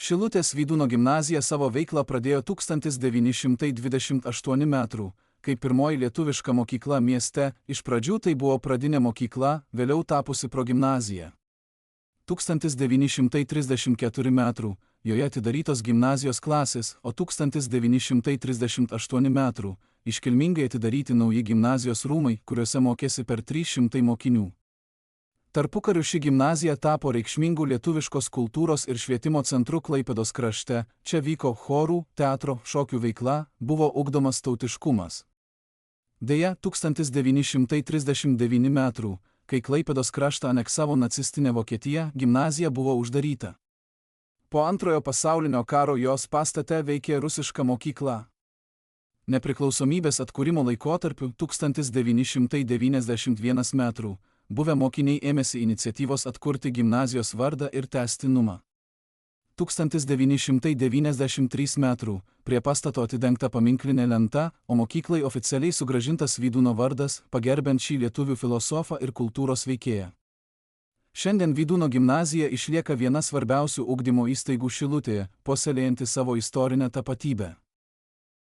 Šilutės Vydūno gimnazija savo veiklą pradėjo 1928 m., kai pirmoji lietuviška mokykla mieste, iš pradžių tai buvo pradinė mokykla, vėliau tapusi progimnazija. 1934 m. joje atidarytos gimnazijos klasės, o 1938 m. iškilmingai atidaryti nauji gimnazijos rūmai, kuriuose mokėsi per 300 mokinių. Tarpukariu ši gimnazija tapo reikšmingų lietuviškos kultūros ir švietimo centru Klaipėdos krašte, čia vyko chorų, teatro, šokių veikla, buvo ugdomas tautiškumas. Deja, 1939 m., kai Klaipėdos kraštą aneksavo nacistinė Vokietija, gimnazija buvo uždaryta. Po Antrojo pasaulinio karo jos pastate veikė rusiška mokykla. Nepriklausomybės atkūrimo laikotarpiu 1991 m. buvę mokiniai ėmėsi iniciatyvos atkurti gimnazijos vardą ir tęstinumą. 1993 m. prie pastato atidengta paminklinė lenta, o mokyklai oficialiai sugrąžintas Vydūno vardas, pagerbiant šį lietuvių filosofą ir kultūros veikėją. Šiandien Vydūno gimnazija išlieka viena svarbiausių ugdymo įstaigų Šilutėje, puoselėjanti savo istorinę tapatybę.